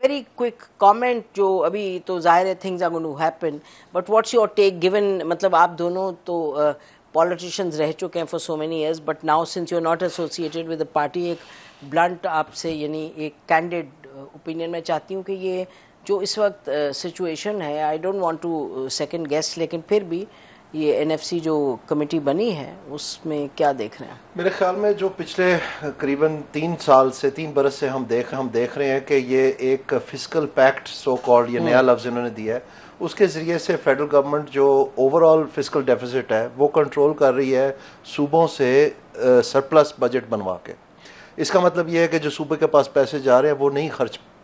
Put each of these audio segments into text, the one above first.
Very quick comment جو ابھی تو ظاہر ہے things are going to happen, but what's your take given مطلب آپ دونوں تو politicians رہ چکے ہیں for so many years, but now since you're not associated with the party, ایک blunt آپ سے یعنی ایک candid opinion میں چاہتی ہوں کہ یہ جو اس وقت situation ہے, I don't want to second guess, لیکن پھر بھی یہ این ایف سی جو کمیٹی بنی ہے اس میں کیا دیکھ رہے ہیں؟ میرے خیال میں جو پچھلے قریباً 3 برس سے ہم دیکھ رہے ہیں کہ یہ ایک فسکل پیکٹ سو کالڈ، یہ نیا لفظ انہوں نے دیا ہے، اس کے ذریعے سے فیڈرل گورنمنٹ جو اوور آل فسکل ڈیفیسٹ ہے وہ کنٹرول کر رہی ہے صوبوں سے سرپلس بجٹ بنوا کے. اس کا مطلب یہ ہے کہ جو صوبے کے پاس پیسے جا رہے ہیں وہ نہیں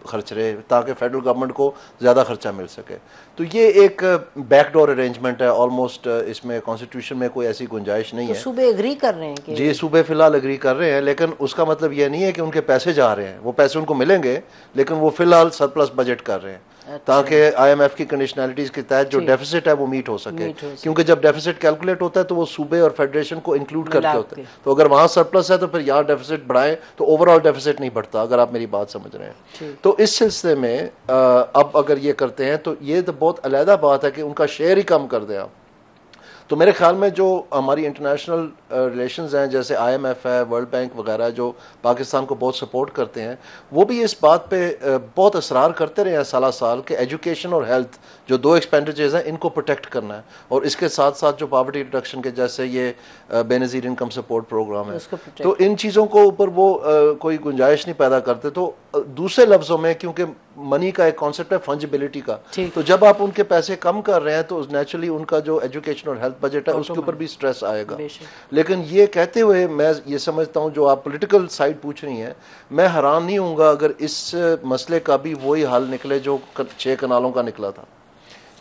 خرچ رہے تاکہ فیڈرل گورنمنٹ کو زیادہ خرچہ مل سکے. تو یہ ایک بیک ڈور ارینجمنٹ ہے آلموسٹ، اس میں کانسٹیٹیوشن میں کوئی ایسی گنجائش نہیں ہے. صوبے اگری کر رہے ہیں؟ جی صوبے فی الحال اگری کر رہے ہیں، لیکن اس کا مطلب یہ نہیں ہے کہ ان کے پیسے جا رہے ہیں، وہ پیسے ان کو ملیں گے لیکن وہ فی الحال سرپلس بجٹ کر رہے ہیں تاکہ آئی ایم ایف کی کنڈیشنلٹیز کے تحت جو ڈیفیسٹ ہے وہ میٹ ہو سکے. کیونکہ جب ڈیفیسٹ کیلکولیٹ ہوتا ہے تو وہ صوبے اور فیڈریشن کو انکلوڈ کر کے ہوتا ہے، تو اگر وہاں سرپلس ہے تو پھر یہاں ڈیفیسٹ بڑھائیں تو اوور آل ڈیفیسٹ نہیں بڑھتا، اگر آپ میری بات سمجھ رہے ہیں. تو اس سلسلے میں اب اگر یہ کرتے ہیں تو یہ تو بہت علیحدہ بات ہے کہ ان کا شیئر ہی کم کر دیں آپ. تو میرے خیال میں جو ہماری انٹرنیشنل ریلیشنز ہیں جیسے آئی ایم ایف ہے، ورلڈ بینک وغیرہ جو پاکستان کو بہت سپورٹ کرتے ہیں، وہ بھی اس بات پہ بہت اصرار کرتے رہے ہیں سالہ سال کہ ایجوکیشن اور ہیلتھ جو 2 ایکسپینڈیچرز ہیں ان کو پروٹیکٹ کرنا ہے، اور اس کے ساتھ ساتھ جو پاورٹی ریڈکشن کے جیسے یہ بے نظیر انکم سپورٹ پروگرام ہے، تو ان چیزوں کو اوپر وہ کوئی گنجائش نہیں پیدا کرتے. تو دوسرے لفظوں میں کیونکہ منی کا ایک کانسیپٹ ہے فنجیبلٹی کا، تو جب آپ ان کے پیسے کم کر رہے ہیں تو نیچرلی ان کا جو ایجوکیشن اور ہیلتھ بجٹ ہے اس کے اوپر بھی سٹریس آئے گا. لیکن یہ کہتے ہوئے میں یہ سمجھتا ہوں جو آپ پولیٹیکل سائڈ پوچھ رہی ہیں، میں حیران نہیں ہوں گا اگر اس مسئلے کا بھی وہی حل نکلے جو 6 کنالوں کا نکلا تھا،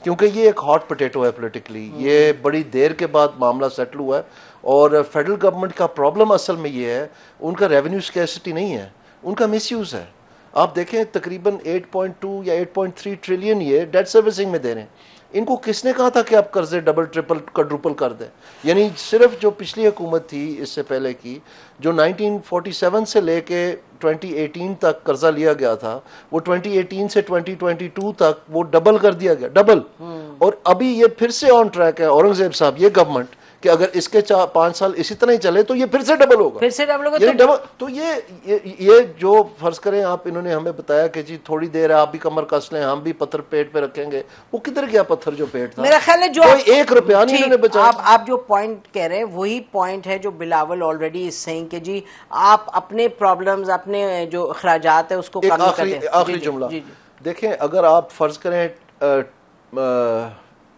کیونکہ یہ ایک ہاٹ پوٹیٹو ہے پولیٹیکلی. یہ بڑی دیر کے بعد معاملہ سیٹل ہوا ہے، اور فیڈرل گورنمنٹ کا پرابلم اصل میں یہ ہے ان کا ریونیو اسکیسٹی نہیں ہے، ان کا مس یوز ہے. آپ دیکھیں تقریباً 8.2 یا 8.3 ٹریلین یہ ڈیٹ سروسنگ میں دے رہے ہیں. ان کو کس نے کہا تھا کہ آپ قرضے ڈبل ٹرپل کوڈروپل کر دیں؟ یعنی صرف جو پچھلی حکومت تھی اس سے پہلے کی، جو 1947 سے لے کے 2018 تک قرضہ لیا گیا تھا، وہ 2018 سے 2022 تک وہ ڈبل کر دیا گیا، ڈبل. اور ابھی یہ پھر سے آن ٹریک ہے اورنگزیب صاحب یہ گورنمنٹ کہ اگر اس کے 5 سال اسی طرح ہی چلے تو یہ پھر سے ڈبل ہوگا. تو یہ جو فرض کریں آپ، انہوں نے ہمیں بتایا کہ جی تھوڑی دیر آپ بھی کمر کس لیں، ہم بھی پتھر پیٹ پہ رکھیں گے. وہ کدھر گیا پتھر جو پیٹ تھا؟ میرا خیال ہے جو کوئی 1 روپیہ نہیں انہوں نے بچایا. آپ جو پوائنٹ کہہ رہے ہیں وہی پوائنٹ ہے جو بلاول آلریڈی اس سینگ کہ جی آپ اپنے پرابلمز، اپنے جو اخراجات ہیں اس کو کم کر دیں. آخری جملہ دیکھیں، اگر آپ فرض کریں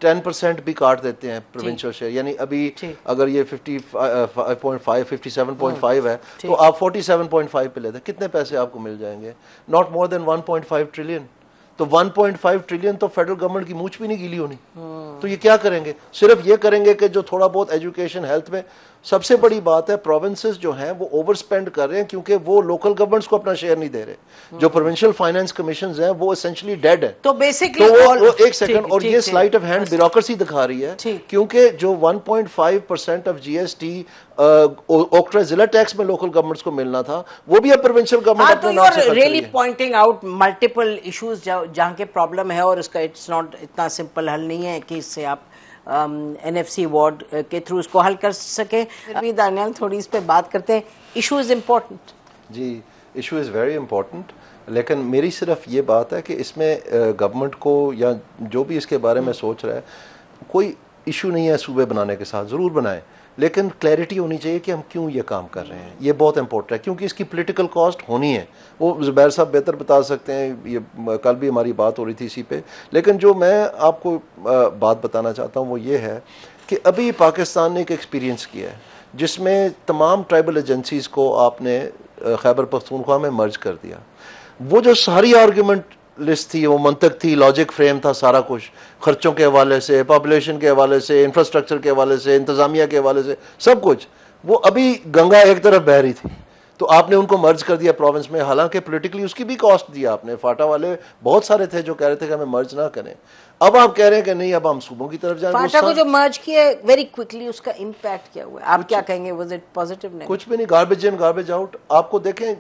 10% بھی کاٹ دیتے ہیں پروونشل شیئر، یعنی ابھی اگر یہ 55.5 57.5 ہے تو آپ 47.5 پہ لیتے ہیں، کتنے پیسے آپ کو مل جائیں گے؟ Not more than 1.5 trillion. تو 1.5 ٹریلین تو فیڈرل گورنمنٹ کی مونچھ بھی نہیں گیلی ہونی. تو یہ کیا کریں گے؟ صرف یہ کریں گے کہ جو تھوڑا بہت ایجوکیشن ہیلتھ میں. سب سے بڑی بات ہے پروونسز جو ہیں وہ اوور سپینڈ کر رہے ہیں کیونکہ وہ لوکل گورنمنٹس کو اپنا شیئر نہیں دے رہے. جو پروونشل فائنانس کمیشنز ہیں وہ اسینشلی ڈیڈ ہیں. تو بیسکلی ایک سیکنڈ، اور یہ سلائٹ آف ہینڈ بیوروکریسی دکھا رہی ہے، کیونکہ جو 1.5% آف جی ایس ٹی اوکٹرا ضلع ٹیکس میں لوکل گورنمنٹس کو ملنا تھا وہ بھی اب پروونشل گورنمنٹ اپنے نام سے خرچ رہی ہے. Really pointing out multiple issues جہاں کے پرابلم ہے، اور اس کا اٹس ناٹ اتنا سمپل حل نہیں ہے کہ اس سے آپ این ایف سی وارڈ کے تھرو اس کو حل کر سکیں. دانیال تھوڑی اس پہ بات کرتے ہیں. Issue is important. جی ایشو از ویری امپورٹنٹ، لیکن میری صرف یہ بات ہے کہ اس میں گورنمنٹ کو یا جو بھی اس کے بارے میں سوچ رہا ہے، کوئی ایشو نہیں ہے صوبے بنانے کے ساتھ، ضرور بنائیں، لیکن کلیئرٹی ہونی چاہیے کہ ہم کیوں یہ کام کر رہے ہیں. یہ بہت امپورٹنٹ ہے کیونکہ اس کی پولیٹیکل کاسٹ ہونی ہے. وہ زبیر صاحب بہتر بتا سکتے ہیں، یہ کل بھی ہماری بات ہو رہی تھی اسی پہ. لیکن جو میں آپ کو بات بتانا چاہتا ہوں وہ یہ ہے کہ ابھی پاکستان نے ایک ایکسپیرینس کیا ہے جس میں تمام ٹرائبل ایجنسیز کو آپ نے خیبر پختونخوا میں مرج کر دیا. وہ جو ساری آرگیومنٹ لسٹ تھی، وہ منطق تھی، لاجک فریم تھا، سارا کچھ خرچوں کے حوالے سے، پاپولیشن کے حوالے سے، انفراسٹرکچر کے حوالے سے، انتظامیہ کے حوالے سے، سب کچھ وہ ابھی گنگا ایک طرف بہہ رہی تھی تو آپ نے ان کو مرج کر دیا پروونس میں. حالانکہ پولیٹیکلی اس کی بھی کاسٹ دیا آپ نے. فاٹا والے بہت سارے تھے جو کہہ رہے تھے کہ ہمیں مرج نہ کریں. اب آپ کہہ رہے ہیں کہ نہیں اب ہم صوبوں کی طرف جائیں. فاٹا کو جو مرج کیا ہے ویری کوئکلی اس کا امپیکٹ کیا ہوا ہے, آپ کیا کہیں گے, واز اٹ پازیٹیو؟ نہیں, کچھ بھی نہیں, گاربیج ان گاربیج آؤٹ. آپ کو دیکھیں,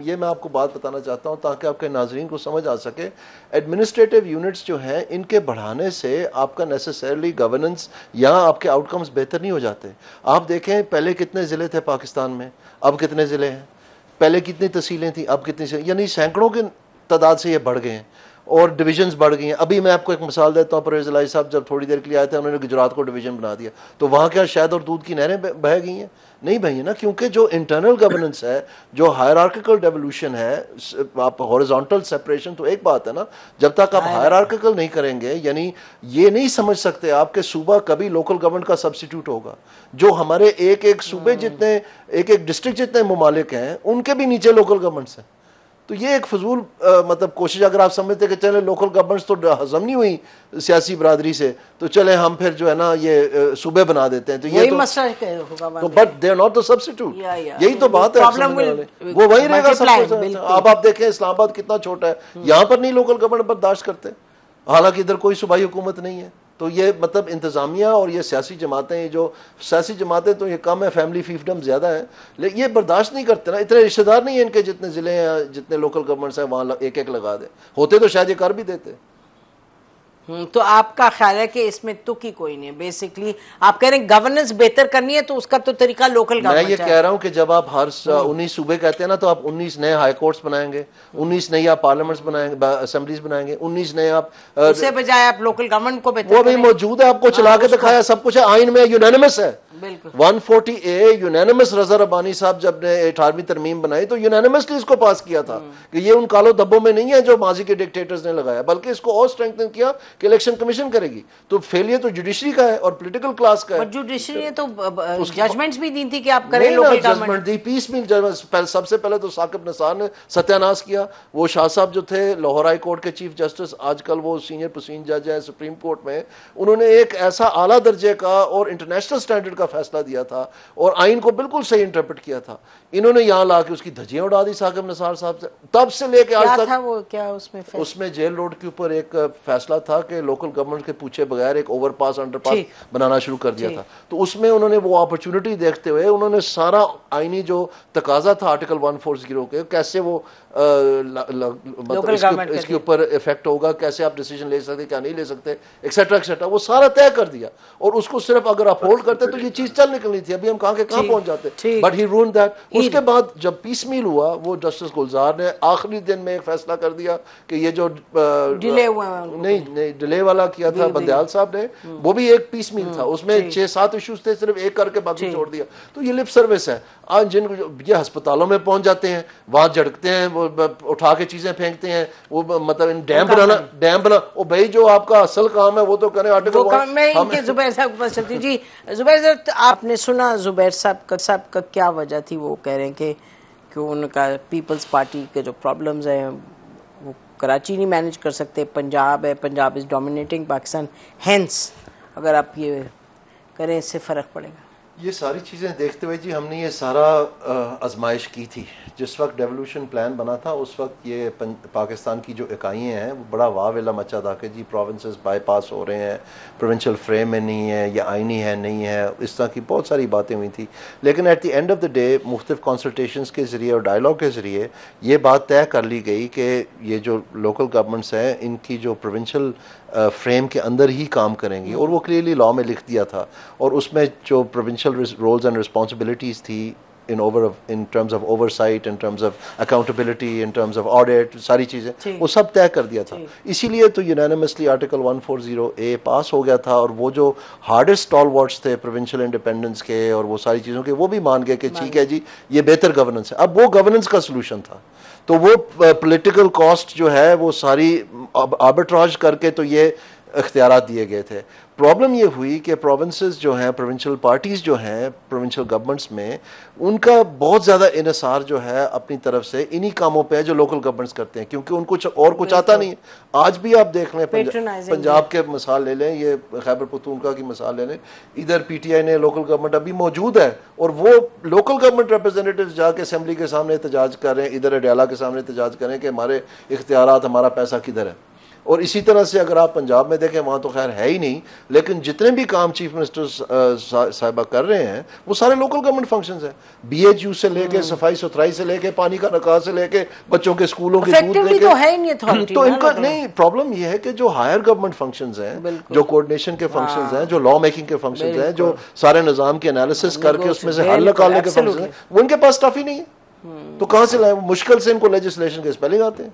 یہ میں آپ کو بات بتانا چاہتا ہوں تاکہ آپ کے ناظرین کو سمجھ آ سکے. ایڈمنسٹریٹو یونٹس جو ہیں ان کے بڑھانے سے آپ کا نیسیسرلی گورننس یا آپ کے آؤٹ کمز بہتر نہیں ہو جاتے. آپ دیکھیں پہلے کتنے ضلع تھے پاکستان میں, اب کتنے ضلع ہیں. پہلے کتنی تحصیلیں تھیں, اب کتنی, یعنی سینکڑوں کی تعداد سے یہ بڑھ گئے ہیں اور ڈویژنز بڑھ گئی ہیں. ابھی میں آپ کو ایک مثال دیتا ہوں, پرویز الہی صاحب جب تھوڑی دیر کے لیے آئے تھے انہوں نے گجرات کو ڈویژن بنا دیا, تو وہاں کیا شہد اور دودھ کی نہریں بہہ گئی ہیں؟ نہیں بہی ہیں نا, کیونکہ جو انٹرنل گورننس ہے, جو ہائرارکیکل ڈیولوشن ہے, آپ ہورزونٹل سیپریشن تو ایک بات ہے نا, جب تک آپ ہائرارکیکل نہیں کریں گے, یعنی یہ نہیں سمجھ سکتے آپ کے صوبہ کبھی لوکل گورنمنٹ کا سبسٹیٹیوٹ ہوگا. جو ہمارے ایک ایک صوبے جتنے, ایک ایک ڈسٹرکٹ جتنے ممالک ہیں ان کے بھی نیچے لوکل گورنمنٹس ہیں. تو یہ ایک فضول مطلب کوشش, اگر آپ سمجھتے کہ چلے لوکل گورنمنٹس تو ہضم نہیں ہوئی سیاسی برادری سے, تو چلے ہم پھر جو ہے نا یہ صوبے بنا دیتے ہیں, تو یہ تو but they are not the substitute. یہی تو بات ہے, وہ وہی رہے گا سب کچھ. اب آپ دیکھیں اسلام آباد کتنا چھوٹا ہے, یہاں پر نہیں لوکل گورنمنٹ برداشت کرتے, حالانکہ ادھر کوئی صوبائی حکومت نہیں ہے. تو یہ مطلب انتظامیہ اور یہ سیاسی جماعتیں, یہ جو سیاسی جماعتیں تو یہ کم ہے, فیملی فیفڈم زیادہ ہے, لیکن یہ برداشت نہیں کرتے نا. اتنے رشتہ دار نہیں ہیں ان کے جتنے ضلع ہیں, جتنے لوکل گورنمنٹس ہیں, وہاں ایک ایک لگا دیں. ہوتے تو شاید یہ کر بھی دیتے. تو آپ کا خیال ہے کہ اس میں تک ہی کوئی نہیں ہے, بیسکلی آپ کہہ رہے ہیں گورننس بہتر کرنی ہے تو اس کا تو طریقہ لوکل گورنمنٹ ہے. میں یہ کہہ رہا ہوں کہ جب آپ ہر 19 صوبے کہتے ہیں نا, تو آپ 19 نئے ہائی کورٹس بنائیں گے, 19 نئے آپ پارلیمنٹس بنائیں گے, اسمبلیز بنائیں گے, 19 نئے آپ, اس سے بجائے آپ لوکل گورنمنٹ کو بہتر, وہ بھی موجود ہے, آپ کو چلا کے دکھایا, سب کچھ ہے, آئین میں یونینیمس ہے. 140A unanimous. رضا ربانی صاحب جب نے 18ویں ترمیم بنائی تو یونینیمسلی اس کو پاس کیا تھا کہ یہ ان کالوں دبوں میں نہیں ہے جو ماضی کے ڈکٹیٹرز نے لگایا, بلکہ اس کو اور اسٹرینتھن کیا کہ الیکشن کمیشن کرے گی. تو فیلئر تو جوڈیشری کا ہے اور پولیٹیکل کلاس کا ہے. جوڈیشری نے تو ججمنٹس بھی دی تھی کہ آپ کریں لوکل گورنمنٹ دی, پیس میل. سب سے پہلے تو ثاقب نثار نے ستیاناش کیا. وہ شاہ صاحب جو تھے لاہور ہائی کورٹ کے چیف جسٹس, آج کل وہ سینئر پوزیشن جج ہیں سپریم کورٹ میں, انہوں نے ایک ایسا اعلیٰ درجے کا اور انٹرنیشنل سٹینڈرڈ کا فیصلہ دیا تھا اور آئین کو بالکل صحیح انٹرپریٹ کیا تھا. انہوں نے یہاں لا کے اس کی دھجیاں اڑا دی ثاقب نثار صاحب سے. تب سے لے کے آج تک وہ کیا اس میں جیل روڈ کے اوپر ایک فیصلہ تھا کہ لوکل گورنمنٹ کے پوچھے بغیر ایک اوور پاس انڈر پاس بنانا شروع کر دیا تھا. تو اس میں انہوں نے وہ اپرچونٹی دیکھتے ہوئے انہوں نے سارا آئینی جو تقاضا تھا آرٹیکل 140 کے, کیسے وہ اس کے اوپر افیکٹ ہوگا, کیسے آپ ڈیسیجن لے سکتے کیا نہیں لے سکتے, ایکسیٹرا ایکسیٹرا, وہ سارا طے کر دیا. اور اس کو صرف اگر آپ ہولڈ کرتے تو یہ چیز چل نکلنی تھی. ابھی ہم کہاں کے کہاں پہنچ جاتے, بٹ ہی رون دیٹ. اس کے بعد جب پیس میل ہوا, وہ جسٹس گلزار نے آخری دن میں ایک فیصلہ کر دیا کہ یہ جو نہیں ڈیلے والا کیا تھا بندیال صاحب نے, وہ بھی ایک پیس میل تھا. اس میں 6-7 ایشوز تھے, صرف ایک کر کے باقی چھوڑ دیا. تو یہ لپ سروس ہے. آج جن یہ ہسپتالوں میں پہنچ جاتے ہیں, وہاں جھڑکتے ہیں, وہ اٹھا کے چیزیں پھینکتے ہیں, وہ مطلب ڈیم بنا. وہ بھائی جو آپ کا اصل کام ہے وہ تو کریں. آرٹیکل زبیر صاحب کے پاس چلتی. جی زبیر صاحب, آپ نے سنا زبیر صاحب کا کیا وجہ تھی؟ وہ کہہ رہے ہیں کہ ان کا پیپلز پارٹی کے جو پرابلمز ہیں وہ کراچی نہیں مینیج کر سکتے, پنجاب ہے, پنجاب از ڈومینیٹنگ پاکستان, ہینس اگر آپ یہ کریں اس سے فرق پڑے گا. یہ ساری چیزیں دیکھتے ہوئے جی ہم نے یہ سارا آزمائش کی تھی. جس وقت ڈیولوشن پلان بنا تھا اس وقت یہ پاکستان کی جو اکائیاں ہیں وہ بڑا واہ ویلا مچا تھا کہ جی پروونسز بائی پاس ہو رہے ہیں, پروونشل فریم میں نہیں ہے, یہ آئینی ہے نہیں ہے, اس طرح کی بہت ساری باتیں ہوئی تھی. لیکن at the end of the day مختلف کنسلٹیشنز کے ذریعے اور ڈائلاگ کے ذریعے یہ بات طے کر لی گئی کہ یہ جو لوکل گورنمنٹس ہیں ان کی جو پروونشل فریم کے اندر ہی کام کریں گی, اور وہ کلیئرلی لا میں لکھ دیا تھا. اور اس میں جو پروونشل رولز اینڈ رسپانسبلٹیز تھی in terms of oversight, in terms of accountability, in terms of audit, ساری چیزیں وہ سب طے کر دیا تھا. اسی لیے تو unanimously آرٹیکل 140A پاس ہو گیا تھا. اور وہ جو ہارڈسٹ اسٹالورٹس تھے پروونشل انڈیپینڈنس کے اور وہ ساری چیزوں کے, وہ بھی مان گئے کہ ٹھیک ہے جی یہ بہتر گورننس ہے. اب وہ گورننس کا سلوشن تھا, تو وہ پولیٹیکل کاسٹ جو ہے وہ ساری آربٹراج کر کے تو یہ اختیارات دیے گئے تھے. پرابلم یہ ہوئی کہ پروونسز جو ہیں, پروونشل پارٹیز جو ہیں پروونشل گورنمنٹس میں, ان کا بہت زیادہ انحصار جو ہے اپنی طرف سے انہی کاموں پہ ہے جو لوکل گورنمنٹس کرتے ہیں, کیونکہ ان کو اور کچھ آتا نہیں ہے. آج بھی آپ دیکھ لیں پنجاب کے مثال لے لیں, یہ خیبر پختونخوا کی مثال لے لیں, ادھر پی ٹی آئی نے لوکل گورنمنٹ ابھی موجود ہے اور وہ لوکل گورنمنٹ ریپرزینٹیوز جا کے اسمبلی کے سامنے احتجاج کر رہے ہیں, ادھر اڈیالہ کے سامنے احتجاج کر رہے ہیں کہ ہمارے اختیارات, ہمارا پیسہ کدھر ہے. اور اسی طرح سے اگر آپ پنجاب میں دیکھیں وہاں تو خیر ہے ہی نہیں, لیکن جتنے بھی کام چیف منسٹر صاحبہ کر رہے ہیں وہ سارے لوکل گورنمنٹ فنکشنز ہیں, بی ایچ یو سے لے کے صفائی ستھرائی سے لے کے پانی کا نکاح سے لے کے بچوں کے اسکولوں کے دودھ لے کے, تو ان کا نہیں پرابلم یہ ہے کہ جو ہائر گورنمنٹ فنکشنز ہیں, جو کوآرڈینیشن کے فنکشنز ہیں, جو لا میکنگ کے فنکشنز ہیں, جو سارے نظام کی انالیسس کر کے اس میں سے حل نکالنے کے فنکشنز ہیں, وہ ان کے پاس اسٹف ہی نہیں ہے. تو کہاں سے لائیں, مشکل سے ان کو لیجسلیشن کے اسپیلنگ آتے ہیں,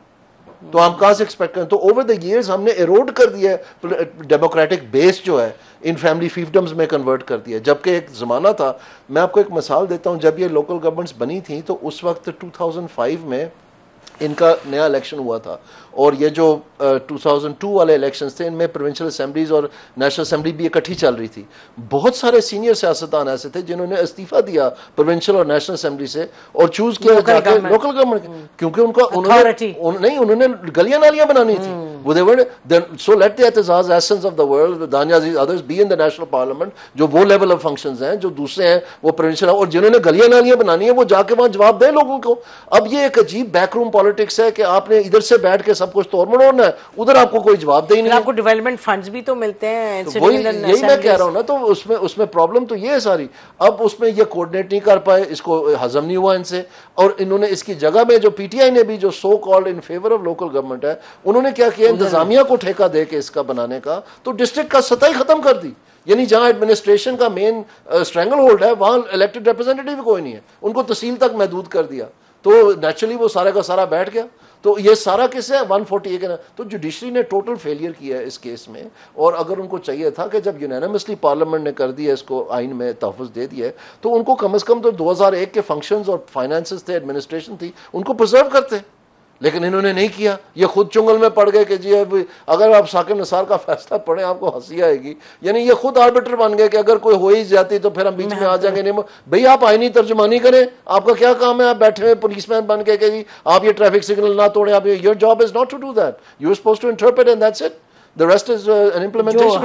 تو ہم کہاں سے ایکسپیکٹ کریں. تو اوور دا ایئرز ہم نے ایروڈ کر دیا ہے ڈیموکریٹک بیس جو ہے, ان فیملی فیفڈمز میں کنورٹ کر دیا, جبکہ ایک زمانہ تھا. میں آپ کو ایک مثال دیتا ہوں, جب یہ لوکل گورنمنٹس بنی تھیں تو اس وقت 2005 میں ان کا نیا الیکشن ہوا تھا, اور یہ جو 2002 والے الیکشنز تھے ان میں پروونشل اسمبلیز اور نیشنل اسمبلی بھی اکٹھی چل رہی تھی. بہت سارے سینئر سیاستدان ایسے تھے جنہوں نے استعفیٰ دیا پروونشل اور نیشنل اسمبلی سے اور چوز کیا لوکل گورنمنٹ, کیونکہ ان کا انہوں نے گلیاں نالیاں بنانی تھی. So let the Aitzaz essence of the world, Dania Aziz others be in the national parliament, جو وہ لیول آف فنکشنز ہیں, جو دوسرے ہیں وہ پروونشل, اور جنہوں نے گلیاں نالیاں بنانی ہیں وہ جا کے وہاں جواب دیں لوگوں کو. اب یہ ایک عجیب بیک روم پالیٹکس ہے کہ آپ نے ادھر سے بیٹھ کے سب کچھ توڑ مڑوڑنا ہے, ادھر آپ کو کوئی جواب دے ہی نہیں. آپ کو ڈیولپمنٹ فنڈز بھی تو ملتے ہیں, یہی میں کہہ رہا ہوں نا. تو اس میں پرابلم تو یہ ہے ساری. اب اس میں یہ کوآرڈینیٹ نہیں کر پائے, اس کو ہضم نہیں ہوا ان سے, اور انہوں نے اس کی جگہ میں جو پی ٹی آئی نے بھی جو so called in favour of local government ہے, انہوں نے کیا کیا, انتظامیہ کو ٹھیکہ دے کے اس کا بنانے کا, تو ڈسٹرکٹ کا سطح ہی ختم کر دی. یعنی جہاں ایڈمنسٹریشن کا مین اسٹرینگل ہولڈ ہے وہاں الیکٹڈ ریپرزینٹیٹیو بھی کوئی نہیں ہے, ان کو تحصیل تک محدود کر دیا, تو نیچرلی وہ سارا کا سارا بیٹھ گیا. تو یہ سارا کس ہے 140 کے نا. تو جوڈیشری نے ٹوٹل فیلئر کیا ہے اس کیس میں, اور اگر ان کو چاہیے تھا کہ جب یونینمسلی پارلیمنٹ نے کر دیا اس کو, آئین میں تحفظ دے دیا ہے, تو ان کو کم از کم تو 2001 کے فنکشنز اور فائنانسز تھے, ایڈمنسٹریشن تھی, ان کو پرزرو کرتے. لیکن انہوں نے نہیں کیا, یہ خود چنگل میں پڑ گئے کہ جی اگر آپ ثاقب نثار کا فیصلہ پڑھیں آپ کو ہنسی آئے گی. یعنی یہ خود آربیٹر بن گئے کہ اگر کوئی ہو ہی جاتی تو پھر ہم بیچ میں آ جائیں گے. نہیں بھئی آپ آئینی ترجمانی کریں, آپ کا کیا کام ہے, آپ بیٹھے ہوئے پولیس مین بن کے کہ جی آپ یہ ٹریفک سگنل نہ توڑیں, آپ your job is not to do that, you are supposed to interpret and that's it. The rest is an implementation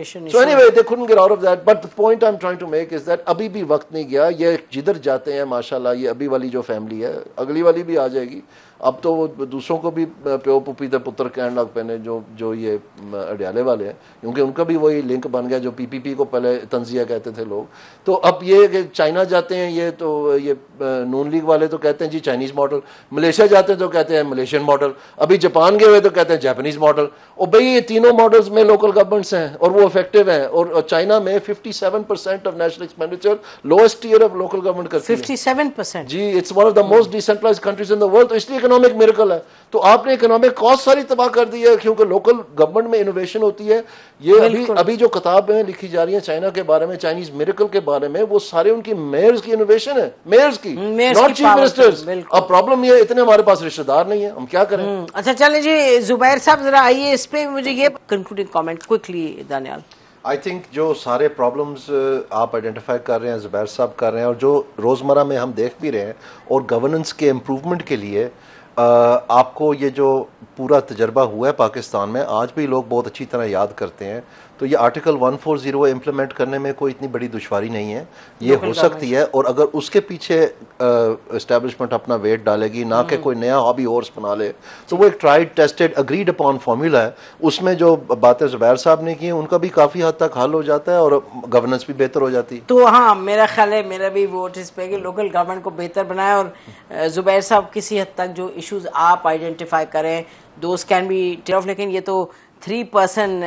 issue. So anyway, they couldn't get out of that. But the point I'm trying to make is that ابھی بھی وقت نہیں گیا. یہ جدھر جاتے ہیں ماشاءاللہ, یہ ابھی والی جو فیملی ہے اگلی والی بھی آ جائے گی. اب تو وہ دوسروں کو بھی پیو پپی دے پتر کہنے لگ پے نے, جو یہ اڈیالے والے ہیں, کیونکہ ان کا بھی وہی لنک بن گیا جو پی پی پی کو پہلے تنزیہ کہتے تھے لوگ. تو اب یہ کہ چائنا جاتے ہیں یہ تو یہ نون لیگ والے تو کہتے ہیں جی چائنیز ماڈل, ملیشیا جاتے ہیں تو کہتے ہیں ملیشین ماڈل, ابھی جاپان گئے ہوئے تو کہتے ہیں جاپانیز ماڈل. اور بھئی یہ تینوں ماڈلز میں لوکل گورنمنٹس ہیں اور وہ افیکٹو ہیں, اور چائنا میں 57% of national expenditure lowest tier of local government کرتی ہے. 57%. جی, it's one of the most decentralised countries in the world. تو اس لیے اکنامک میریکل ہے. تو آپ نے اکنامک کاسٹ ساری تباہ کر دی ہے, کیونکہ لوکل گورنمنٹ میں انوویشن ہوتی ہے. یہ ابھی جو کتابیں لکھی جا رہی ہیں چائنا کے بارے میں, چائنیز میریکل کے بارے میں, وہ سارے ان کی میئرز کی انوویشن ہے, میئرز کی, ناٹ چیف منسٹرز. اب پرابلم یہ اتنے ہمارے پاس رشتہ دار نہیں ہیں, ہم کیا کریں. اچھا چلیں جی زبیر صاحب ذرا آئیے اس پہ, مجھے یہ concluding comment quickly Daniyal. I think جو سارے پرابلمز آپ آئیڈینٹیفائی کر رہے ہیں, زبیر صاحب کر رہے ہیں, اور جو روزمرہ میں ہم دیکھ بھی رہے ہیں, اور گورننس کے امپروومنٹ کے لیے آپ کو یہ جو پورا تجربہ ہوا ہے پاکستان میں, آج بھی لوگ بہت اچھی طرح یاد کرتے ہیں. تو یہ آرٹیکل 140 امپلیمنٹ کرنے میں کوئی اتنی بڑی دشواری نہیں ہے, یہ ہو سکتی ہے. اور اگر اس کے پیچھے اسٹیبلشمنٹ اپنا ویٹ ڈالے گی, نہ کہ کوئی نیا ہابی ہارس بنا لے, تو وہ ایک tried tested agreed upon formula ہے. اس میں جو باتیں زبیر صاحب نے کی ان کا بھی کافی حد تک حل ہو جاتا ہے, اور گورننس بھی بہتر ہو جاتی ہے. تو ہاں میرا خیال ہے, میرا بھی ووٹ اس پہ کہ لوکل گورنمنٹ کو بہتر بنائے, اور زبیر صاحب کسی حد تک جو ایشوز آپ آئیڈینٹیفائی کریں those can be take off. لیکن یہ تو 3%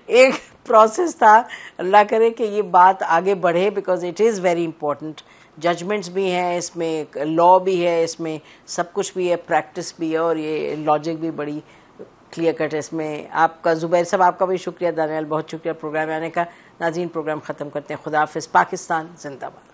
ایک پروسیس تھا. اللہ کرے کہ یہ بات آگے بڑھے, because it is very important. Judgements بھی ہیں اس میں, لا بھی ہے اس میں, سب کچھ بھی ہے, پریکٹس بھی ہے, اور یہ لاجک بھی بڑی کلیئر کٹ ہے اس میں. آپ کا زبیر صاحب آپ کا بھی شکریہ, دانیال بہت شکریہ پروگرام میں آنے کا. ناظرین پروگرام ختم کرتے ہیں. خدا حافظ. پاکستان زندہ باد.